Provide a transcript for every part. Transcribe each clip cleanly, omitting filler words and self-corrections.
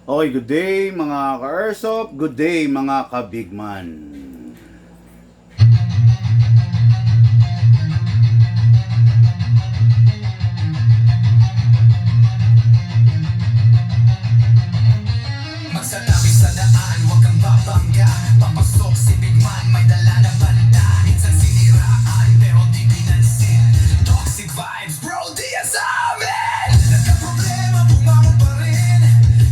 Okay, good day mga ka-Airsoft, good day mga ka-Bigman. Magsalabi sa daan, huwag kang babangga. Papasok si Big Man, may dala na banda. Minsan siniraan, pero di pinansin. Toxic vibes, bro, di yan sa amin. Nagka-problema, bumangon pa rin.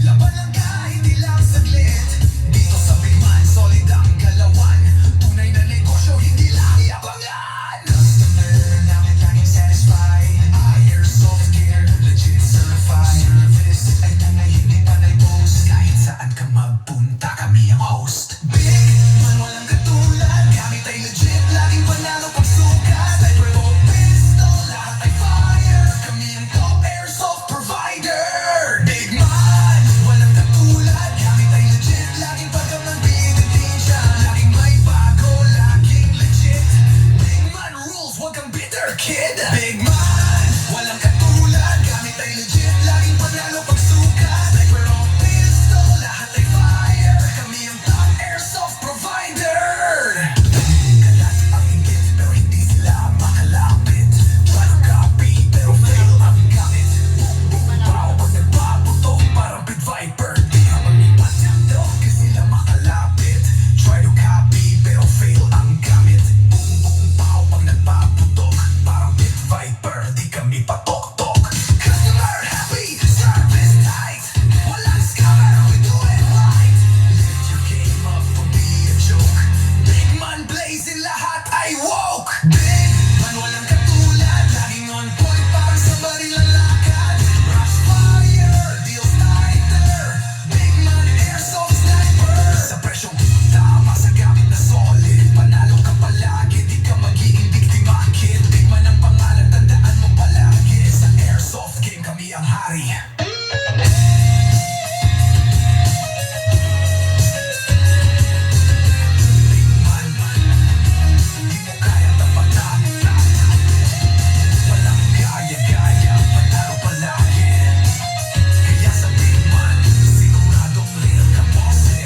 Laban lang ka, hindi lang saglit. Dito sa Big Man, solid ang galawan. Tunay na negosyo, hindi lang yabangan. Customer namin laging satisfied. Airsoft gear, legit certified. Service ay tunay, hindi panay post. Kahit saan ka magpunta, kami ang host. Big Man, walang katulad. Gamit ay legit, laging panalo pag sukat. Sniper o pistol, lahat ay fire. Kami ang top airsoft provider. Big Man, walang katulad. Gamit ay legit, laging pagkang nagbibitin siya. Laging may bago, laging legit. Big Man rules, wag kang bitter kid. Big Man, walang katulad. Gamit ay legit, laging panalo pag sukat. Sniper o pistol, lahat ay fire. Kami ang top airsoft provider. Kalat ang inggit, pero hindi sila makalapit. Try to copy, pero fail ang gamit. Boom, boom, pow, pag nagpaputok, parang Pit Viper. Di ka maglipat dito, kasi sila makalapit. Try to copy, pero fail ang gamit. Boom, boom, pow, pag nagpaputok, parang Pit Viper. Di kami patok-tok. Customer happy, service tight. Walang scammer, we do it right. Lift your game up, don't be a joke. Big Man blazing, lahat ay woke. Big Man, walang katulad. Laging on point, parang sa barilang lakad. Rush fire, deals tighter. Big Man, airsoft sniper. Sa presyong tama, sa gamit na solid. Panalo ka palagi, di ka magiging biktima, kid. Big Man ang pangalan, tandaan mo palagi. Sa airsoft game, kami ang hari. Di mo kayang tapatan. Walang gaya-gaya, panalo palagi. Kaya sa Big Man, siguradong real ka bossing.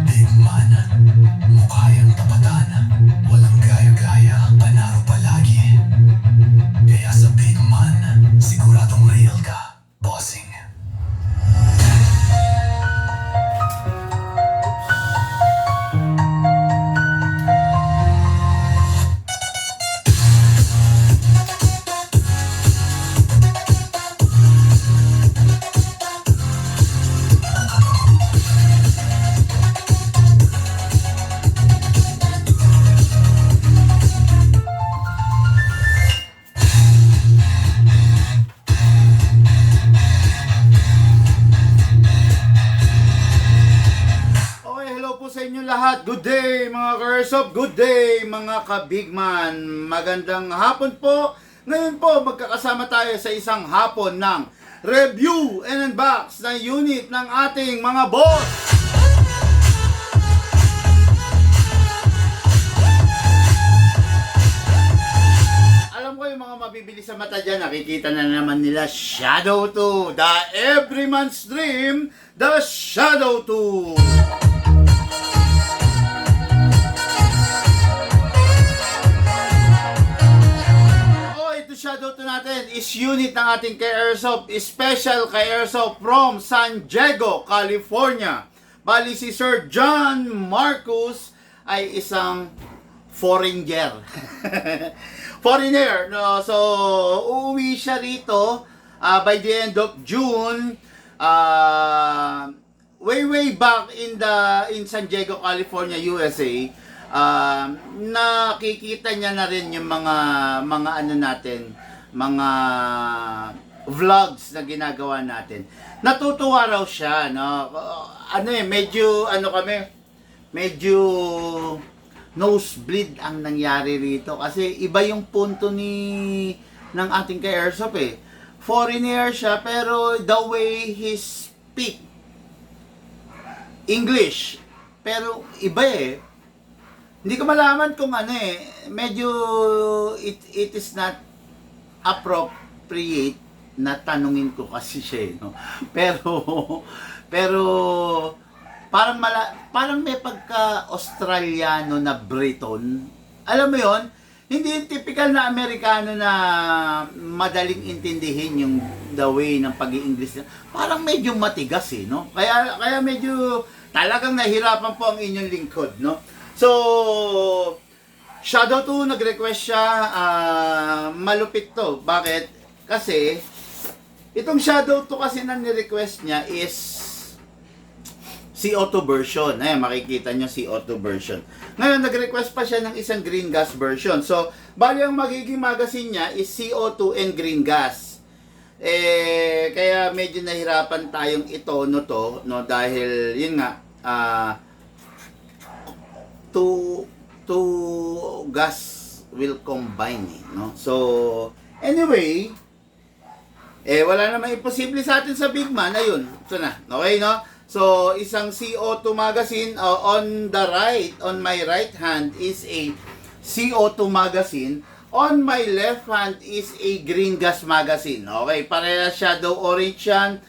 Big Man, mo kayang tapatan. Walang gaya-gaya, panalo palagi. Kaya sa Big Man, siguradong real ka, bossing. Okay, hello po sa inyo lahat. Good day mga ka-Airsoft, good day mga ka-Bigman. Magandang hapon po. Ngayon po, magkakasama tayo sa isang hapon ng review and unbox ng unit ng ating mga boss. Alam ko yung mga mabibili sa mata dyan, nakikita na naman nila Shadow 2, the everyman's dream, the Shadow 2. Oh, ito Shadow 2 natin is unit ng ating K-Airsoft, special K-Airsoft from San Diego, California. Bali si Sir John Marcus ay isang foreigner. Foreigner, no? So, uuwi siya rito by the end of June. Way back in San Diego, California, USA. nakikita niya na rin yung mga ano natin, mga vlogs na ginagawa natin. Natutuwa raw siya, no? Medyo medyo nosebleed ang nangyari rito kasi iba yung punto ng ating ka-airsoft eh. Foreigner siya pero the way he speak English, pero iba eh. Hindi ko malaman kung medyo it is not appropriate na tanungin ko kasi siya, no? Pero parang may pagka-Australiano na Briton. Alam mo 'yon? Hindi yung typical na Amerikano na madaling intindihin yung the way ng pag-i-English. Parang medyo matigas no? Kaya medyo talagang nahirapan po ang inyong lingkod, no? So, Shadow 2 nag-request siya, malupit to. Bakit? Kasi itong Shadow 2 kasi na ni-request niya is CO2 version. Makikita nyo CO2 version. Ngayon, nag-request pa siya ng isang green gas version. So, bali ang magiging magazine niya is CO2 and green gas. Kaya medyo nahirapan tayong itono to, no? Dahil, yun nga, two gas will combine, no? So, anyway, wala namang imposible sa atin sa Big Man. Ayun, ito na. Okay, no? So, isang CO2 magazine on the right, on my right hand is a CO2 magazine. On my left hand is a green gas magazine. Okay, parehas shadow orange yan.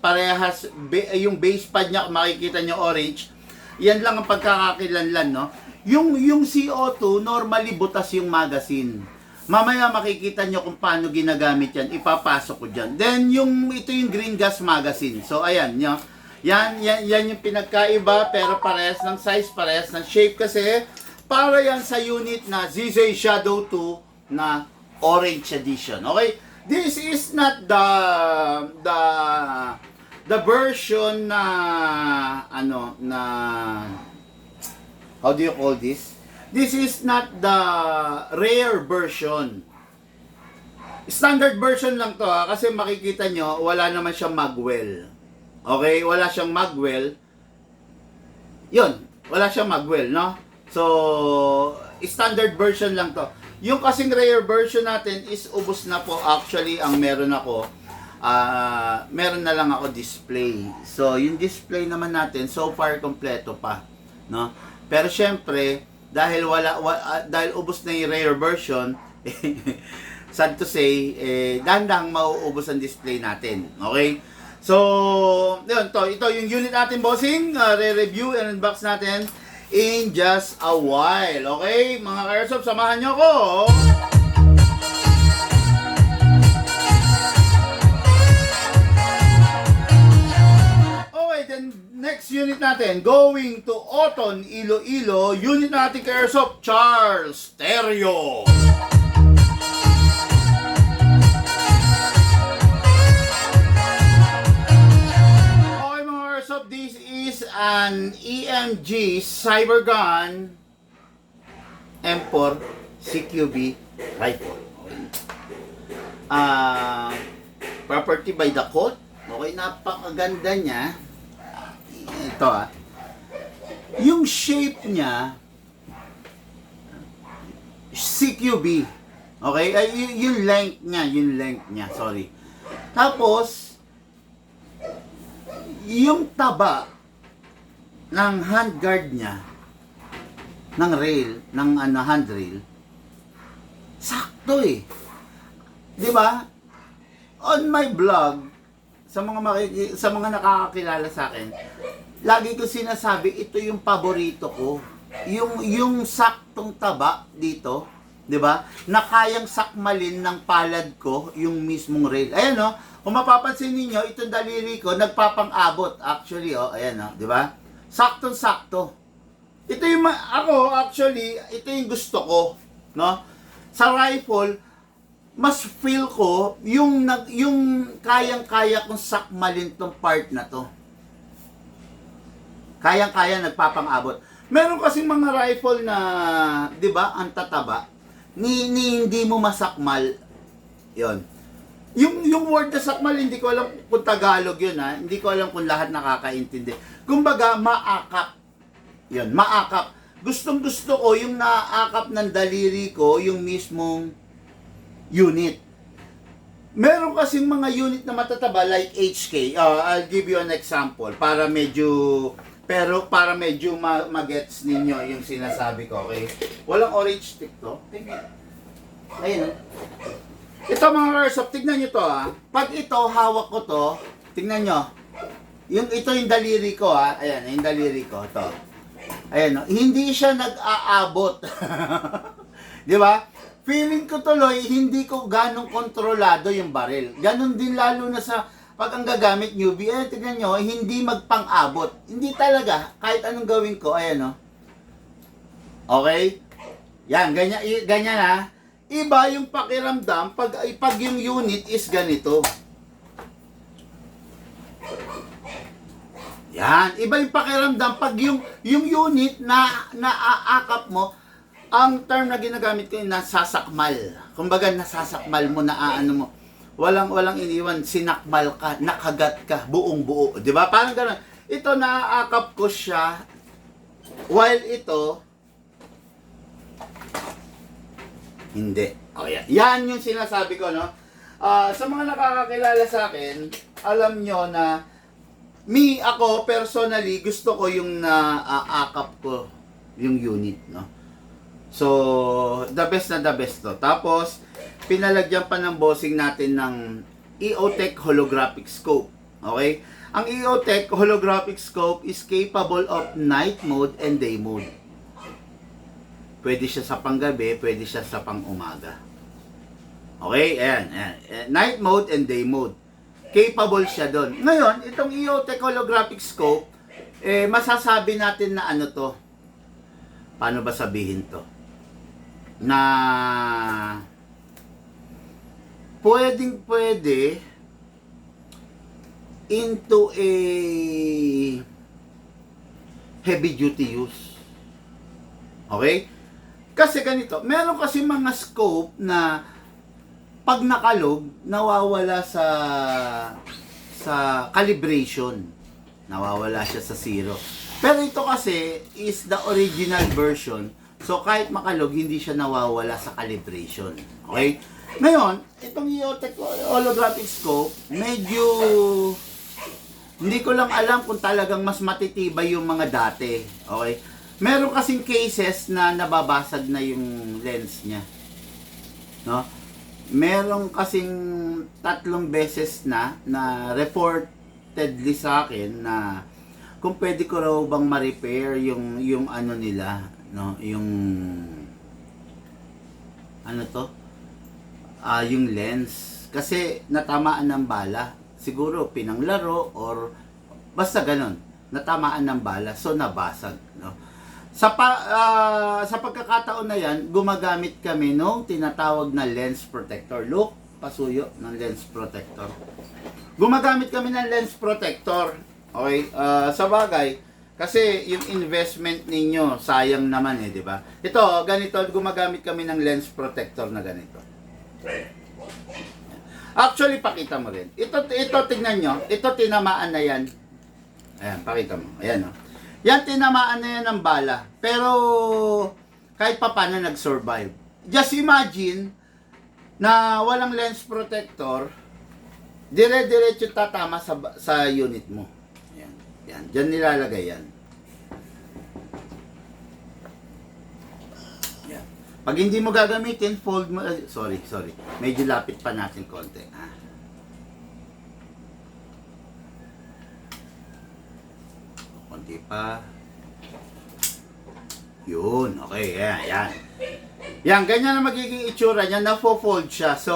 Parehas, yung base pad niya, makikita nyo orange. Yan lang ang pagkakakilanlan, no? Yung CO2, normally butas yung magazine. Mamaya makikita nyo kung paano ginagamit yan. Ipapasok ko dyan. Then, ito yung green gas magazine. So, ayan, nyo. Yan yung pinagkaiba, pero parehas ng size, parehas ng shape kasi para yan sa unit na ZZ Shadow 2 na orange edition. Okay? This is not the version na how do you call this? This is not the rare version. Standard version lang to kasi makikita nyo, wala naman siyang magwell. Okay? Wala siyang magwell. Yun. Wala siyang magwell, no? So, standard version lang to. Yung kasing rare version natin is ubos na po. Actually, ang meron ako, meron na lang ako display. So, yung display naman natin, so far, kompleto pa. No? Pero syempre, dahil dahil ubos na yung rare version, sad to say, dandang mauubos ang display natin. Okay? So, yun, ito yung unit natin, bossing. Re-review and unbox natin in just a while. Okay? Mga ka-airsoft, samahan nyo ko. Okay, then next unit natin, going to Oton, Iloilo. Unit natin ka-airsoft, Charles Stereo. This is an EMG Cybergun M4 CQB rifle. Property by the Colt. Okay, napakaganda niya. Ito yung shape niya CQB. Okay, yung length niya, sorry. Tapos yung taba ng handguard niya, ng rail, ng handrail, sakto eh. Di ba? On my vlog, sa mga nakakakilala sa akin, lagi ko sinasabi, ito yung paborito ko. Yung saktong taba dito, di ba? Na kayang sakmalin ng palad ko, yung mismong rail. Ayan no? Kung mapapansin niyo, itong daliri ko nagpapang-abot actually, ayan di ba? Saktong-sakto. Ito yung ito yung gusto ko, no? Sa rifle, mas feel ko yung kayang-kaya kong sakmalin tong part na to. Kayang-kaya nagpapang-abot. Meron kasing mga rifle na, di ba, ang tataba, hindi mo masakmal. Yon. Yung word na sakmal, hindi ko alam kung Tagalog yun, ha. Hindi ko alam kung lahat nakakaintindi. Kumbaga, maakap. Yun, maakap. Gustong gusto ko yung naakap ng daliri ko, yung mismong unit. Meron kasing mga unit na matataba like HK. I'll give you an example para medyo magets ninyo yung sinasabi ko, okay? Walang orange stick to. Ayun. Ito mga Airsoft, tignan nyo to, ha. Pag ito, hawak ko to, tignan nyo. Ito yung daliri ko, ha. Ayan, yung daliri ko, to. Ayan, no? Hindi siya nag-aabot. Di ba? Feeling ko tuloy, hindi ko ganong kontrolado yung baril. Ganon din lalo na sa pag ang gagamit newbie, tignan nyo, hindi magpang-abot. Hindi talaga, kahit anong gawin ko, ayan, no? Okay? Yan, ganyan ha. Iba yung pakiramdam pag yung unit is ganito. Yan, iba yung pakiramdam pag yung unit na naaakap mo, ang term na ginagamit ko yung nasasakmal. Kumbaga nasasakmal mo, naaano mo. Walang iniwan, sinakmal ka, nakagat ka, buong buo. 'Di ba? Parang gano'n. Ito naaakap ko siya while ito hindi. Oh, yan. Yan yung sinasabi ko, no? Sa mga nakakakilala sa akin, alam nyo na ako, personally, gusto ko yung naaakap ko yung unit, no? So, the best to. Tapos, pinalagyan pa ng bossing natin ng EOTech holographic scope. Okay? Ang EOTech holographic scope is capable of night mode and day mode. Pwede siya sa panggabi, pwede siya sa pang-umaga. Okay? Ayan. Night mode and day mode. Capable siya doon. Ngayon, itong EOTech holographic scope, masasabi natin na ano to. Paano ba sabihin to? Na pwede into a heavy duty use. Okay? Kasi ganito, meron kasi mga scope na pag nakalog, nawawala sa calibration. Nawawala siya sa zero. Pero ito kasi is the original version. So kahit makalog, hindi siya nawawala sa calibration. Okay? Ngayon, itong EOTech holographic scope, medyo hindi ko lang alam kung talagang mas matitibay yung mga dati. Okay? Meron kasing cases na nababasag na yung lens niya. No? Meron kasing 3 beses na reportedly sa akin na kung pwede ko raw bang ma-repair yung ano nila, no, yung ano to? Yung lens kasi natamaan ng bala. Siguro pinanglaro or basta ganun. Natamaan ng bala so nabasag, no. Sa pagkakataon na yan, gumagamit kami nung tinatawag na lens protector. Look, pasuyo ng lens protector. Gumagamit kami ng lens protector. Okay? Sa bagay, kasi yung investment ninyo, sayang naman di ba? Ito, ganito, gumagamit kami ng lens protector na ganito. Actually, pakita mo rin. Ito tignan nyo. Ito, tinamaan na yan. Ayan, pakita mo. Ayan, o. Yan, tinamaan na yan ng bala. Pero, kahit pa paano nag-survive. Just imagine, na walang lens protector, dire-diretso tatama sa unit mo. Yan. Yan. Diyan nilalagay yan. Yan. Pag hindi mo gagamitin, fold mo. Sorry. Medyo lapit pa natin konti. Konti pa. Yun. Okay. Yan. Yan. Ganyan na magiging itsura niya. Nafo-fold siya. So,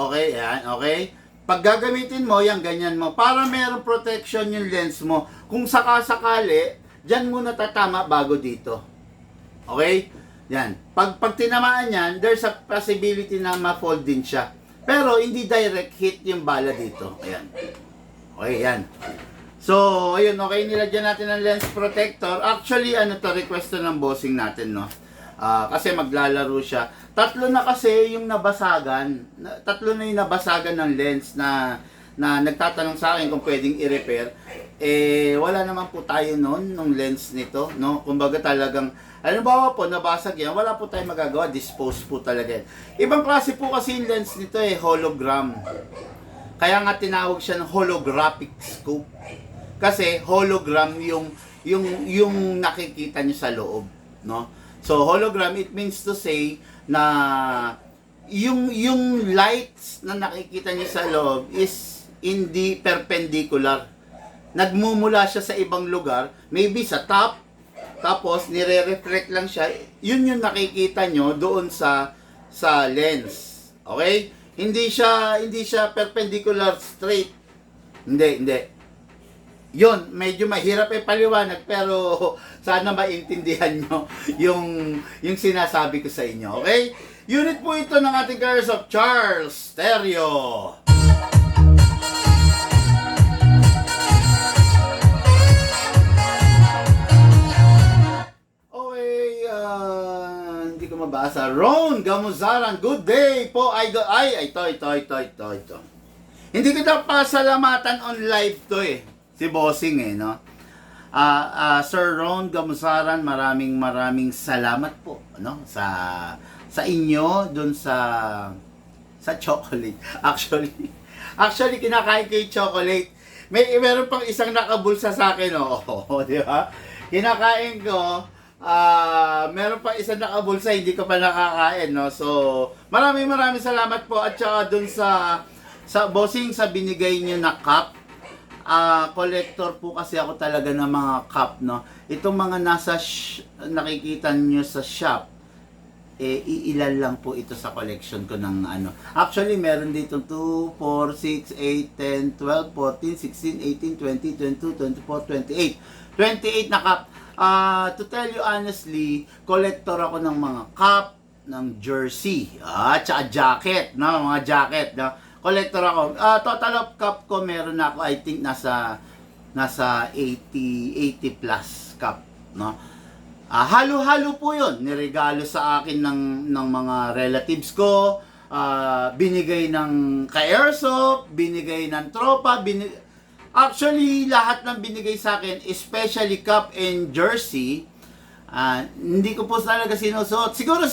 okay. Yan. Okay. Pag gagamitin mo, yan, ganyan mo. Para merong protection yung lens mo. Kung sakasakali, dyan muna tatama bago dito. Okay? Yan. Pag tinamaan yan, there's a possibility na ma-fold din siya. Pero, hindi direct hit yung bala dito. Ayan. Okay, yan. So, ayun, okay, nilagyan natin ng lens protector. Actually, ano to, request to ng bossing natin, no? Kasi maglalaro siya. Tatlo na kasi yung nabasagan. Tatlo na yung nabasagan ng lens na nagtatanong sa akin kung pwedeng i-repair. Eh, wala naman po tayo noon, nung lens nito, no? Kumbaga talagang, halimbawa po, nabasag yan, wala po tayong magagawa, dispose po talaga yan. Ibang klase po kasi yung lens nito hologram. Kaya nga tinawag siya ng holographic scope. Kasi hologram yung nakikita niyo sa loob, no? So hologram, it means to say na yung lights na nakikita niyo sa loob is hindi perpendicular. Nagmumula siya sa ibang lugar, maybe sa top, tapos nire-reflect lang siya. Yun yung nakikita nyo doon sa lens. Okay? Hindi siya perpendicular straight. Hindi. Yun, medyo mahirap paliwanag, pero sana maintindihan nyo yung sinasabi ko sa inyo. Okay? Unit po ito ng ating Curse of Charles Stereo. Hindi ko mabasa. Ron Gamuzaran, good day po. Ito. Hindi ko daw pasalamatan on live to si Bossing no? Sir Ron Gamuzaran, maraming salamat po, no? Sa inyo dun sa chocolate. Actually kinakain ko yung chocolate. Meron pang isang nakabulsa sa akin, di ba? Kinakain ko. Meron pa isang nakabulsa, hindi ko pa nakakain, no? So, maraming salamat po. At saka dun sa bossing, sa binigay niyo na cup. Collector po kasi ako talaga ng mga cup, no? Itong mga nasa nakikita niyo sa shop, iilan lang po ito sa collection ko ng ano. Actually, meron dito 2, 4, 6, 8, 10, 12, 14, 16, 18, 20, 22, 24, 28. 28 na cup. To tell you honestly, collector ako ng mga cup, ng jersey, tsaka jacket, no? Mga jacket, no? Collector ako. Total of cup ko, meron ako, I think, nasa 80 plus cup, no? Halo-halo po yun. Niregalo sa akin ng mga relatives ko, binigay ng ka-airsoft, binigay ng tropa, actually, lahat ng binigay sa akin, especially cup and jersey, hindi ko po talaga sinusuot. Siguro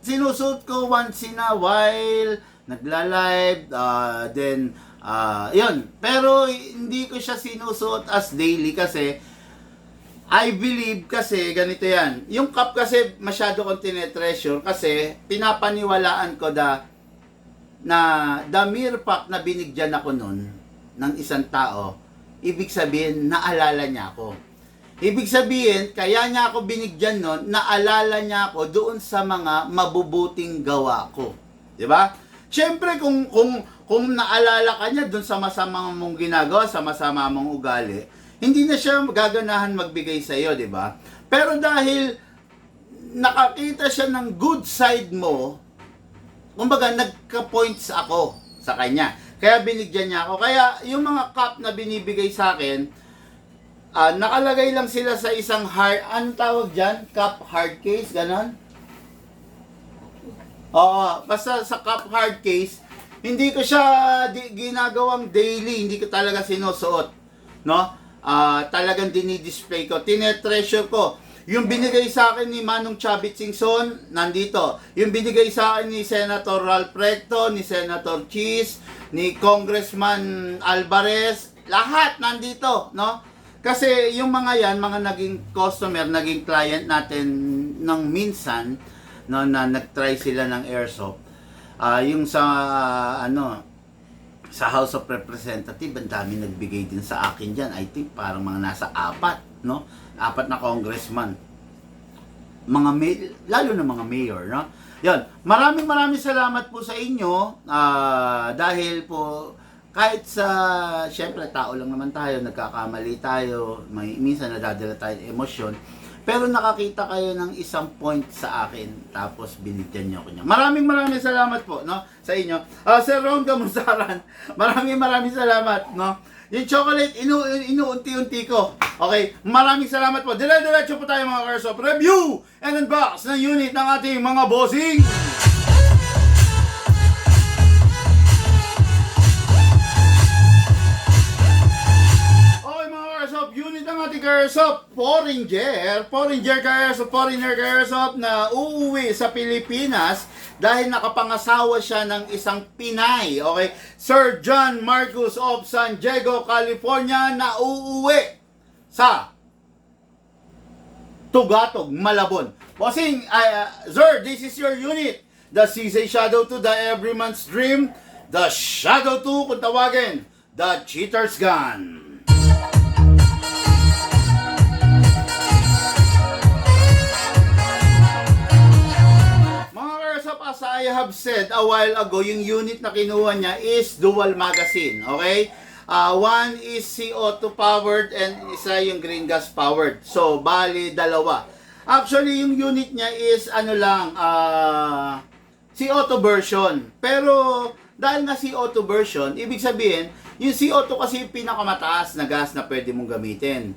sinusuot ko once in a while, nagla-live, then, yun. Pero hindi ko siya sinusuot as daily kasi, I believe kasi, ganito yan. Yung cup kasi, masyado kong tinetreasure kasi, pinapaniwalaan ko na the mere fact na binigyan ako nun, ng isang tao, ibig sabihin, naalala niya ako. Ibig sabihin, kaya niya ako binigyan nun, naalala niya ako doon sa mga mabubuting gawa ko. Di ba? Siyempre, kung naalala ka niya doon sa masama mong ginagawa, sa masama mong ugali, hindi na siya gaganahan magbigay sa iyo, di ba? Pero dahil nakakita siya ng good side mo, kumbaga, nagka-points ako sa kanya. Kaya binigyan niya ako. Kaya yung mga cup na binibigay sa akin, nakalagay lang sila sa isang anong tawag dyan? Cup hard case, ganon? Oo, basta sa cup hard case, hindi ko siya ginagawang daily, hindi ko talaga sinusuot. No? Talagang dinidisplay ko, tinetreasure ko. Yung binigay sa akin ni Manong Chavit Singson, nandito. Yung binigay sa akin ni Senator Ralph Recto, ni Senator Cheese, ni Congressman Alvarez, lahat nandito, no? Kasi yung mga yan, mga naging customer, naging client natin ng minsan, no, na nag-try sila ng airsoft. Yung sa, sa House of Representatives, ang dami nagbigay din sa akin dyan. I think parang mga nasa 4, no? 4 na congressman. Lalo na mga mayor, no? Yan. Maraming salamat po sa inyo. Dahil po, kahit syempre, tao lang naman tayo, nagkakamali tayo, minsan nadadala tayo ng emosyon. Pero nakakita kayo ng isang point sa akin, tapos binigyan niyo ko niya. Maraming salamat po, no, sa inyo. Sir Ron Gamusaran, maraming salamat, no. Yung chocolate, inuunti-unti ko. Okay, maraming salamat po. Dire-diretso po tayo mga Curse of Review and unbox ng unit ng ating mga bossing. Unit ng ating Airsoft, Foreigner Airsoft na uuwi sa Pilipinas dahil nakapangasawa siya ng isang Pinay. Okay? Sir John Marcos of San Diego, California na uuwi sa Tugatog, Malabon. Bossing, sir, this is your unit. The CZ Shadow 2, the Everyman's Dream, the Shadow 2, kung tawagin, the Cheater's Gun. As I have said a while ago, yung unit na kinuha niya is dual magazine, okay? One is CO2 powered and isa yung green gas powered. So, bali dalawa. Actually, yung unit niya is CO2 version. Pero, dahil nga CO2 version, ibig sabihin, yung CO2 kasi yung pinakamataas na gas na pwede mong gamitin.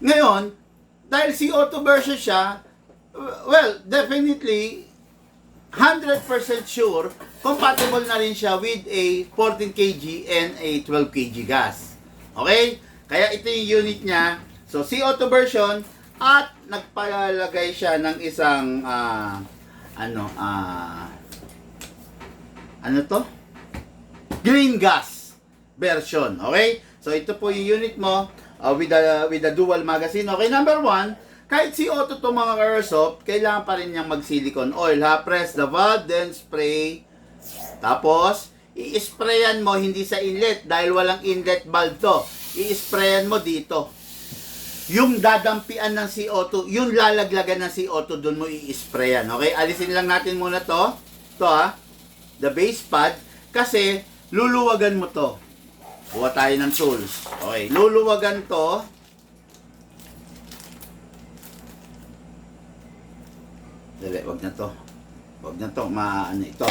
Ngayon, dahil CO2 version siya, well, definitely, 100% sure, compatible na rin siya with a 14 kg and a 12 kg gas. Okay? Kaya ito yung unit niya. So, CO2 version at nagpalagay siya ng isang green gas version. Okay? So, ito po yung unit mo with the dual magazine. Okay, number 1, kahit CO2 to mga Airsoft, kailangan pa rin niyang mag-silicone oil, ha? Press the valve, then spray. Tapos, i-sprayan mo, hindi sa inlet, dahil walang inlet valve to. I-sprayan mo dito. Yung dadampian ng CO2, yung lalaglagan ng CO2, doon mo i-sprayan. Okay? Alisin lang natin muna to. To, ha? The base pad. Kasi, luluwagan mo to. Buha tayo ng tools. Okay, luluwagan to. Dali, wag na to. Wag na to, ito.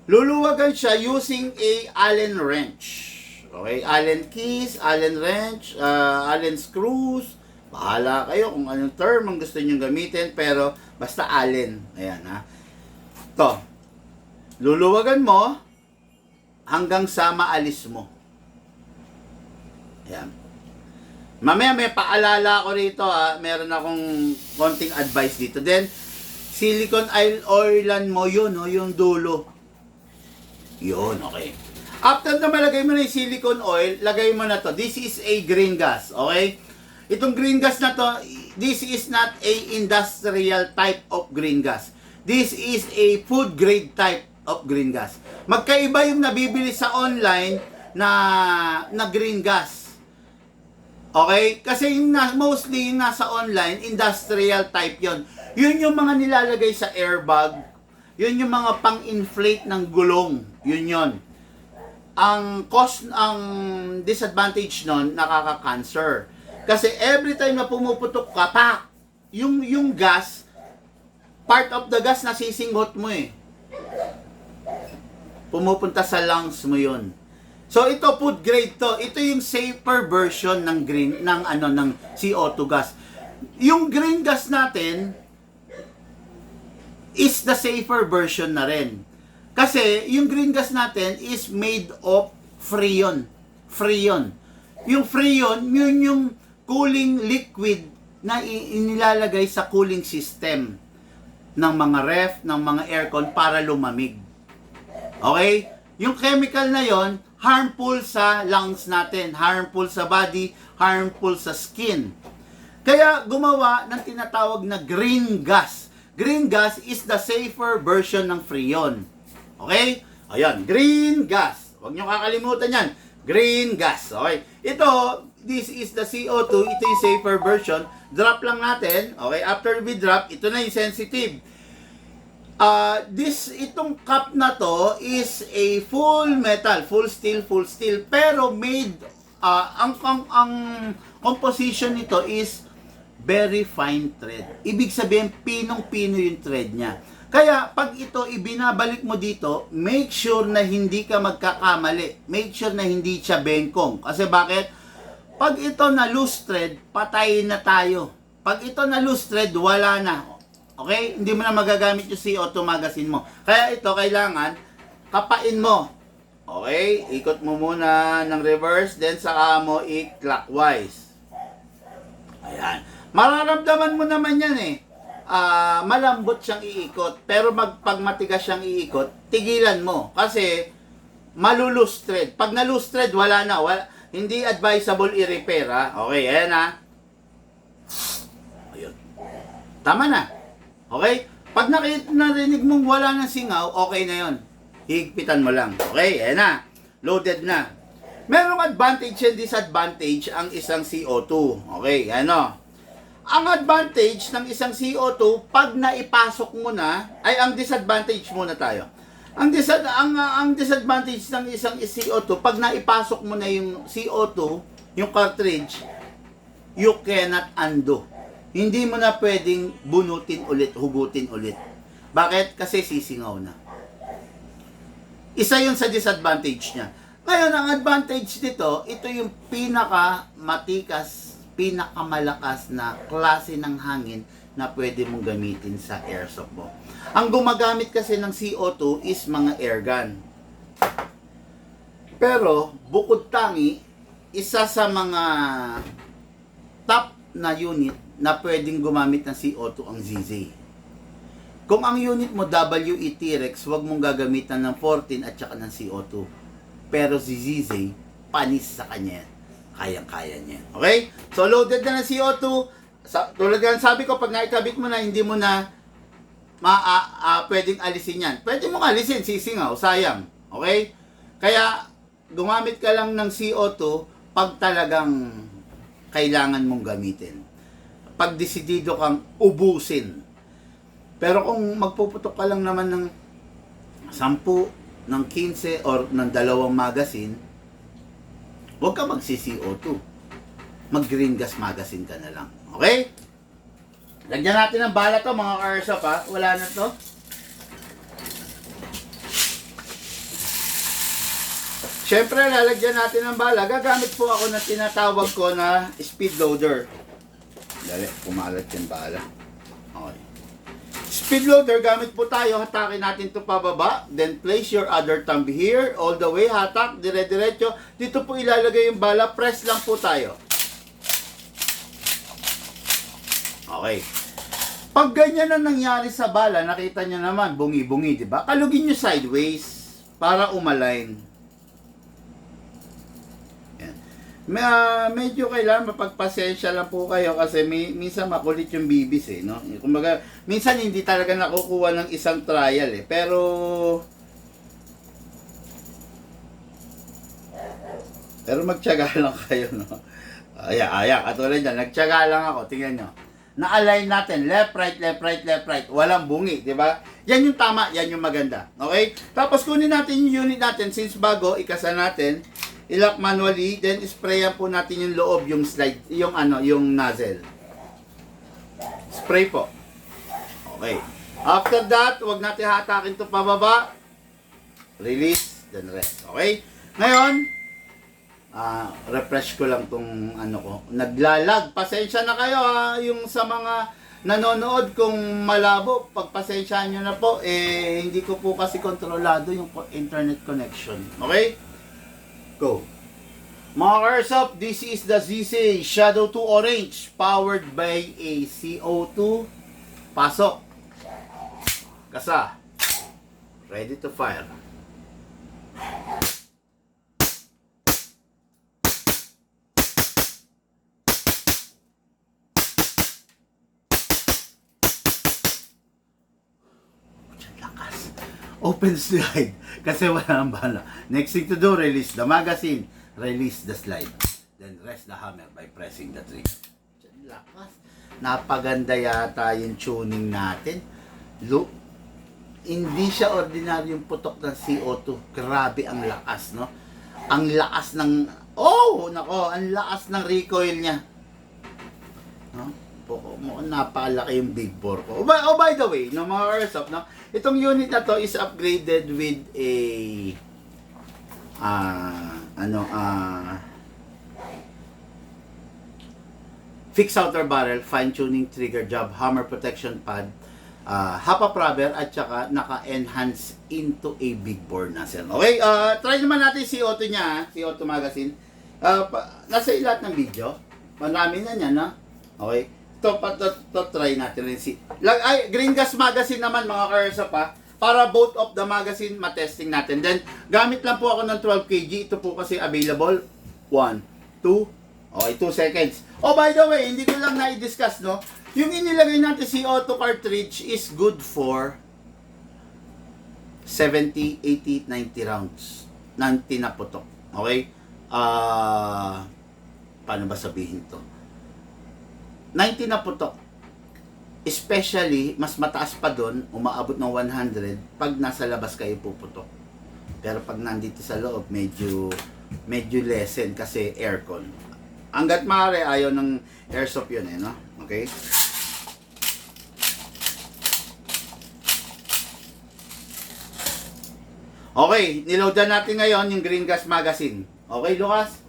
Luluwagan siya using a Allen wrench. Okay, Allen keys, Allen wrench, Allen screws. Bahala kayo kung anong term ang gusto niyo gamitin, pero basta Allen. Ayan, ha. To. Luluwagan mo hanggang sa maalis mo. Ayan. Mamaya may paalala ko rito, ha. Meron akong konting advice dito. Then, silicone oilan mo yun, no? Yung dulo. Yun, okay. After na malagay mo na yung silicone oil, lagay mo na to. This is a green gas, okay? Itong green gas na to, this is not a industrial type of green gas. This is a food grade type of green gas. Magkaiba yung nabibili sa online na green gas. Okay? Kasi yung mostly yung nasa online, industrial type yon. Yun yung mga nilalagay sa airbag. Yun yung mga pang-inflate ng gulong. Yun. Ang disadvantage nun, nakaka-cancer. Kasi every time na pumuputok ka, yung gas, part of the gas nasisinggot mo eh. Pumupunta sa lungs mo yun. So ito food grade to. Ito yung safer version ng ng CO2 gas. Yung green gas natin is the safer version na rin. Kasi yung green gas natin is made of freon. Yung freon, yun yung cooling liquid na inilalagay sa cooling system ng mga ref, ng mga aircon para lumamig. Okay? Yung chemical na yon harmful sa lungs natin, harmful sa body, harmful sa skin. Kaya gumawa ng tinatawag na green gas. Green gas is the safer version ng freon. Okay? Ayan, green gas. Huwag niyo kakalimutan yan. Green gas. Okay? Ito, this is the CO2. Ito yung safer version. Drop lang natin. Okay? After we drop, ito na yung sensitive. Itong cup na to is a full metal, full steel, pero made, ang composition nito is very fine thread. Ibig sabihin, pinong-pino yung thread niya. Kaya, pag ito ibinabalik mo dito, make sure na hindi ka magkakamali. Make sure na hindi siya bengkong. Kasi bakit? Pag ito na loose thread, patayin na tayo. Pag ito na loose thread, wala na. Okay? Hindi mo na magagamit yung CO2 magazine mo. Kaya ito, kailangan, kapain mo. Okay? Ikot mo muna ng reverse, then saka mo i-clockwise. Ayan. Mararamdaman mo naman yan eh. Malambot siyang iikot. Pero pag matigas siyang iikot, tigilan mo. Kasi, malulose thread. Pag na-loose thread, wala na. Hindi advisable i-repair, ha? Okay, ayan, ha? Ayun. Tama na. Okay? Pag narinig mong wala ng singaw, okay na yon. Higpitan mo lang. Okay, ayan na. Loaded na. Merong advantage and disadvantage ang isang CO2. Okay, ano? Ang advantage ng isang CO2, pag naipasok mo na, ay ang disadvantage muna tayo. Ang disadvantage ng isang CO2, pag naipasok mo na yung CO2, yung cartridge, you cannot undo. Hindi mo na pwedeng bunutin ulit, hugutin ulit. Bakit? Kasi sisingaw na. Isa yun sa disadvantage niya. Ngayon, ang advantage nito, ito yung pinakamatikas, pinakamalakas na klase ng hangin na pwede mong gamitin sa airsoft mo. Ang gumagamit kasi ng CO2 is mga airgun. Pero, bukod tangi, isa sa mga top na unit na pwedeng gumamit ng CO2 ang ZZ. Kung ang unit mo WE T-Rex, huwag mong gagamitan ng 14 at saka ng CO2. Pero si ZZ, panis sa kanya. Kayang-kaya niya. Okay? So, loaded na ng CO2. Tulad ng sabi ko, pag naikabit mo na, hindi mo na pwedeng alisin yan. Pwede mong alisin, sisingaw, sayang. Okay? Kaya, gumamit ka lang ng CO2 pag talagang kailangan mong gamitin. Pag desidido kang ubusin. Pero kung magpuputok ka lang naman ng 10, ng 15, or ng 2 magazine, huwag ka magsi-CO2. Mag-green gas magazine ka na lang. Okay? Lagyan natin ng bala to, mga airsoft, ha? Wala na to. Siyempre, lalagyan natin ng bala. Gagamit po ako ng tinatawag ko na speed loader. Dali, kumalat yung bala. Okay. Speed loader, gamit po tayo. Hatakin natin ito pababa. Then place your other thumb here. All the way, hatak, dire-diretso. Dito po ilalagay yung bala. Press lang po tayo. Okay. Pag ganyan na nangyari sa bala, nakita nyo naman, bungi-bungi, di ba? Kalugin nyo sideways para umalign. Medyo kailangan mapagpasensya lang po kayo kasi minsan makulit yung bibis eh, no? Kumbaga, minsan hindi talaga nakukuha ng isang trial eh. Pero magtiyaga lang kayo, no? Katulad dyan, nagtiyaga lang ako, tingnan nyo. Na-align natin, left, right, left, right, left, right. Walang bungi, di ba? Yan yung tama, yan yung maganda. Okay? Tapos kunin natin yung unit natin, since bago, ikasa natin. I-lock manually, then sprayan po natin yung loob, yung slide, yung nozzle. Spray po. Okay. After that, huwag natin hatakin ito pababa. Release, then rest. Okay? Ngayon, refresh ko lang tong ko. Naglalag. Pasensya na kayo yung sa mga nanonood kung malabo, pagpasensyaan nyo na po, hindi ko po kasi kontrolado yung internet connection. Okay? Go. Mga airsoft, this is the ZZ Shadow 2 Orange powered by a CO2. Pasok. Kasa. Ready to fire. Open slide kasi wala nang bala. Next thing to do, release the magazine, release the slide, then rest the hammer by pressing the trigger. Lakas. Napaganda yata yung tuning natin. Look, hindi siya ordinaryong putok ng CO2. Grabe ang lakas, no? Ang lakas ng ang lakas ng recoil niya. No? mukhang napakalaki yung big bore ko. By the way, no, mga Airsoft, no, itong unit na to is upgraded with a fixed outer barrel, fine tuning trigger job, hammer protection pad, hapa rubber, at saka naka-enhance into a big bore nozzle. Okay, try naman natin si Otto niya, si Otto Magazine. Nasa lahat ng video. Marami na niya, no? Okay. To try natin rin Green Gas Magazine naman, mga Airsoft, pa. Para both of the magazine matesting natin. Then, gamit lang po ako ng 12 kg. Ito po kasi available. 1, 2, okay, 2 seconds. Oh, by the way, hindi ko lang na-discuss, no? Yung inilagay natin si Auto cartridge is good for 70, 80, 90 rounds. 90 na putok. Okay? Paano ba sabihin to? 90 na putok. Especially, mas mataas pa doon, umaabot ng 100 pag nasa labas kayo puputok. Pero pag nandito sa loob, medyo lessen kasi aircon. Hanggat maaari, ayaw ng airsoft yun no? Okay? Okay, niloadan natin ngayon yung Green Gas Magazine. Okay, Lucas?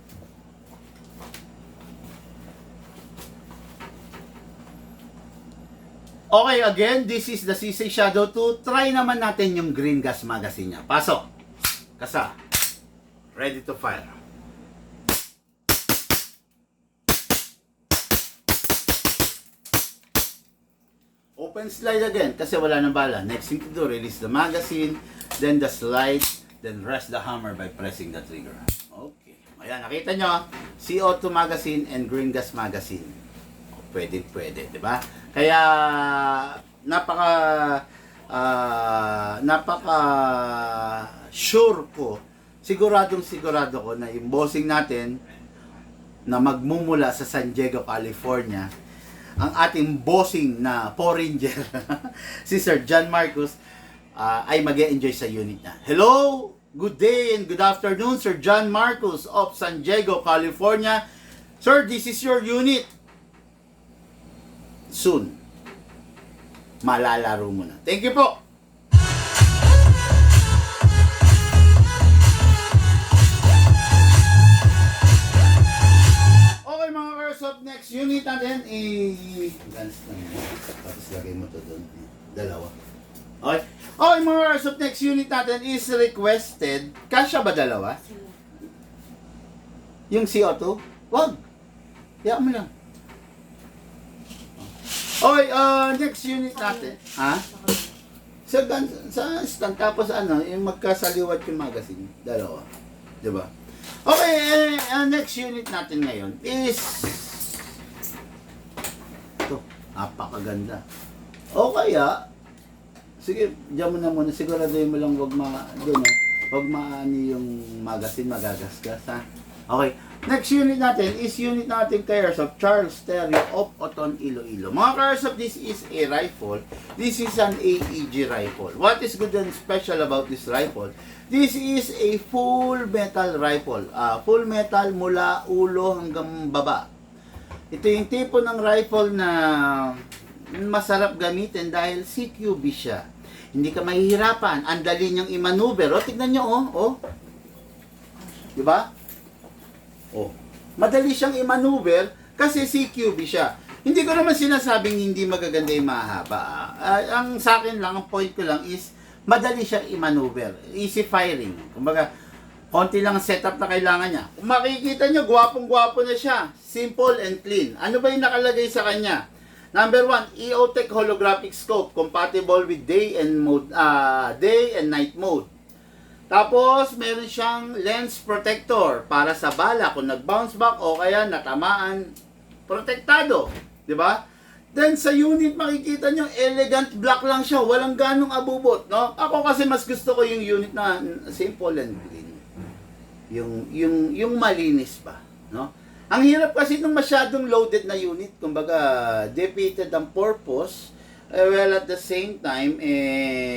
Okay, again, this is the CC Shadow 2. Try naman natin yung Green Gas Magazine niya. Pasok. Kasa. Ready to fire. Open slide again kasi wala nang bala. Next thing to do, release the magazine, then the slide, then rest the hammer by pressing the trigger. Okay. Ayan, nakita nyo, CO2 magazine and Green Gas Magazine. Pwede, di ba? Kaya napaka sure ko, sigurado ko na yung bossing natin na magmumula sa San Diego, California, ang ating bossing na foreigner si Sir John Marcos ay mag-e-enjoy sa unit niya. Hello, good day and good afternoon, Sir John Marcos of San Diego, California. Sir, this is your unit. Soon, malalaro mo na. Thank you po. Okay mga Airsoft, next unit natin guns lang yan. Tapos lagay mo to doon. Dalawa. Okay. Okay mga Airsoft, next unit natin is requested. Kasya ba dalawa? Yung CO2? Wag. Kaya mo lang. Okay, next unit natin. Ha? Sa stand, tapos yung magkasaliwat yung magazine. Dalawa. Diba? Okay, next unit natin ngayon is ito. Napakaganda. O kaya, sige, diyan mo na muna. Siguraduhin mo lang wag maani yung magazine, magagasgas, ha? Okay. Next unit natin is unit natin kay Airsoft Charles Stereo of Oton, Iloilo. Mga Airsoft, this is a rifle. This is an AEG rifle. What is good and special about this rifle? This is a full metal rifle. Full metal mula ulo hanggang baba. Ito yung tipo ng rifle na masarap gamitin dahil CQB siya. Hindi ka mahihirapan. Ang dali niyang i-maneuver. O, tignan nyo, oh. Diba? Oh, madali siyang i-maneuver kasi CQB siya. Hindi ko naman sinasabing hindi magaganda yung mahaba. Ang sa akin lang, ang point ko lang is madali siyang i-maneuver. Easy firing. Kumbaga, konti lang ang setup na kailangan niya. Kung makikita nyo, gwapong-gwapo na siya. Simple and clean. Ano ba yung nakalagay sa kanya? Number 1, EOTech holographic scope. Compatible with day and night mode. Tapos, meron siyang lens protector para sa bala kung nag-bounce back o kaya natamaan, protektado. Diba? Then, sa unit, makikita nyo, elegant black lang siya. Walang ganong abubot, no? Ako kasi mas gusto ko yung unit na simple and clean. Yung malinis pa, no? Ang hirap kasi nung masyadong loaded na unit. Kumbaga, defeated ang purpose. Well, at the same time,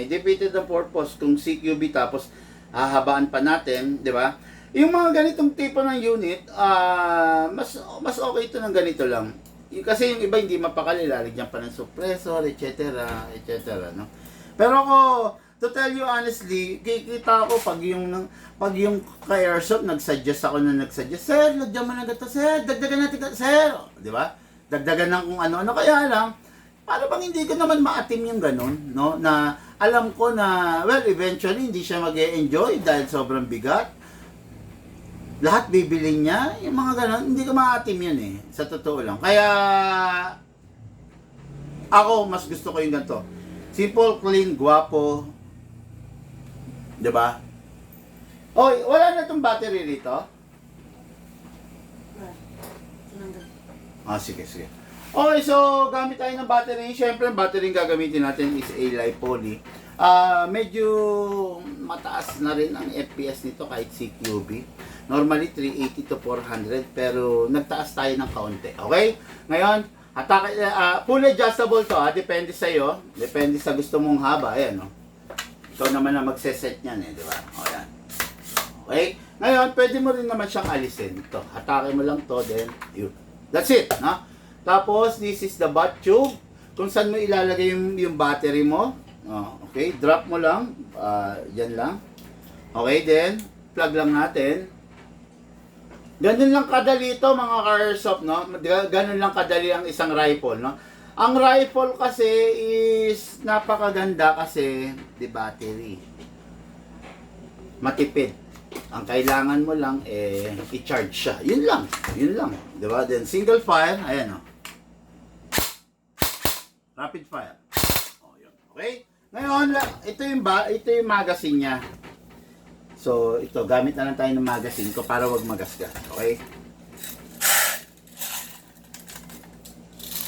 defeated ang purpose kung CQB tapos hahabaan pa natin, di ba? Yung mga ganitong tipo ng unit, mas okay ito ng ganito lang. Kasi yung iba hindi mapakali, lalagyan pa ng suppressor, etc. no? Pero ako, to tell you honestly, kikita ko pag yung ka-airsoft nagsuggest ako na nagsuggest, sir, lagyan mo na gato, sir, dagdagan natin gato, sir, di ba? Dagdagan ng kung ano-ano, kaya lang, para bang hindi ko naman maatim yung ganun, no? Na alam ko na, well, eventually, hindi siya mag-e-enjoy dahil sobrang bigat. Lahat bibili niya, yung mga ganun, hindi ko maatim yun eh, sa totoo lang. Kaya, ako, mas gusto ko yung ganito. Simple, clean, guwapo. Diba? Oy, wala na itong battery rito? Sige. Okay, so gamit tayo ng battery. Siyempre, ang battery yung gagamitin natin is A-Li Poly. Medyo mataas na rin ang FPS nito kahit CQB. Normally 380 to 400 pero nagtaas tayo ng kaunti. Okay? Ngayon, full adjustable to depende sa iyo, depende sa gusto mong haba. Ayan, no. Ikaw naman na magse-set niyan di ba? O yan. Okay? Ngayon, pwede mo rin naman siyang alisin. Ito, hatake mo lang to then yun. That's it, no? Tapos this is the butt tube kung saan mo ilalagay yung battery mo. Okay, drop mo lang, yan lang. Okay, then plug lang natin. Ganun lang kadali ito mga ka-airsoft, no? Ganun lang kadali ang isang rifle, no? Ang rifle kasi is napakaganda kasi di battery. Matipid. Ang kailangan mo lang i-charge siya. Yun lang, di ba? Then single fire, ayan rapid fire. Yun. Okay? Ngayon, ito yung magazine niya. So, ito, gamit na lang tayo ng magazine ko para wag magasgas. Okay?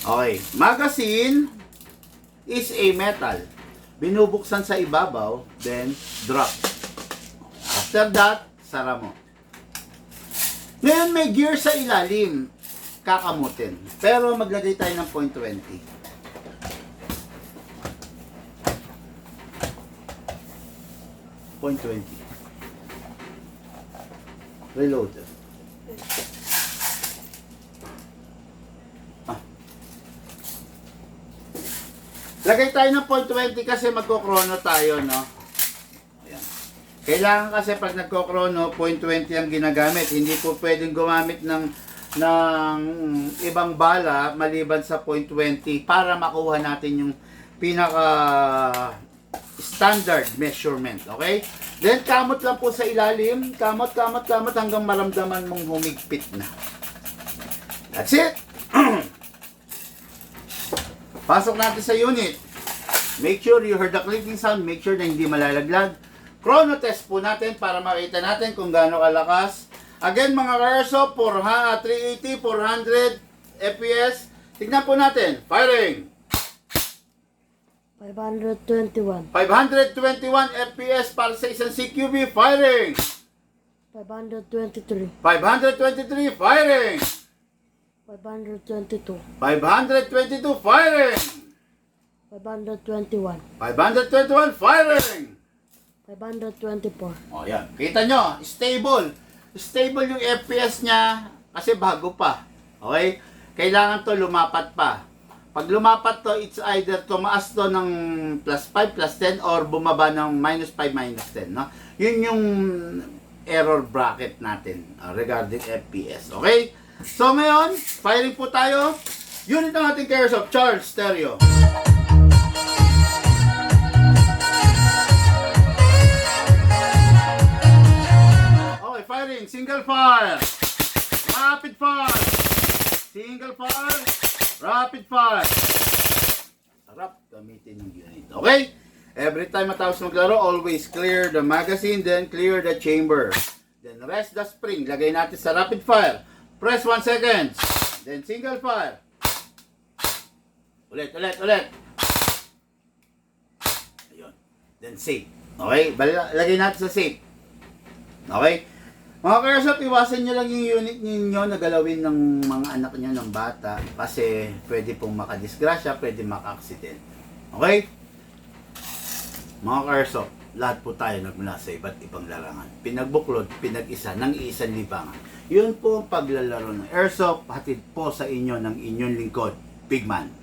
Okay. Magazine is a metal. Binubuksan sa ibabaw, then drop. After that, sara mo. Ngayon, may gear sa ilalim. Kakamutin. Pero maglagay tayo ng .20. .20. Reload. Lagay tayo ng .20 kasi magkokrono tayo, no? Ayan. Kailangan kasi pag nagkokrono, .20 ang ginagamit. Hindi po pwedeng gumamit ng ibang bala maliban sa .20 para makuha natin yung pinaka standard measurement, okay? Then, kamot lang po sa ilalim. Kamot hanggang maramdaman mong humigpit na. That's it! Pasok natin sa unit. Make sure you heard the clicking sound. Make sure na hindi malalaglag. Chrono test po natin para makita natin kung gaano kalakas. Again, mga ka-airsoft, 380, 400 FPS. Tignan po natin. Firing! 521. 521 FPS para sa isang CQB. Firing! 523. 523. Firing! 522. 522. Firing! 521. 521. Firing! 524. Yan. Kita nyo, stable. Stable yung FPS niya kasi bago pa. Okay? Kailangan to lumapat pa. Pag lumapat to, it's either tumaas to ng +5, +10 or bumaba ng -5, -10. No? Yun yung error bracket natin regarding FPS. Okay? So ngayon, firing po tayo. Unit ng ating Airsoft Charge Stereo. Okay, firing. Single fire. Rapid fire. Single fire. Rapid fire. Sarap gamitin ng unit. Okay? Every time matapos maglaro, always clear the magazine, then clear the chamber. Then rest the spring. Lagay natin sa rapid fire. Press 1 second. Then single fire. Ulit. Ayun. Then safe. Okay? Lagay natin sa safe. Okay? Mga ka-airsoft, iwasan nyo lang yung unit ninyo na galawin ng mga anak nyo ng bata kasi pwede pong makadisgrasya, pwede maka-accident. Okay? Mga ka-airsoft, lahat po tayo nagmula sa iba't ibang larangan. Pinagbuklod, pinag-isa ng iisang libangan. Yun po ang paglalaro ng Airsoft, hatid po sa inyo ng inyong lingkod, Pigman.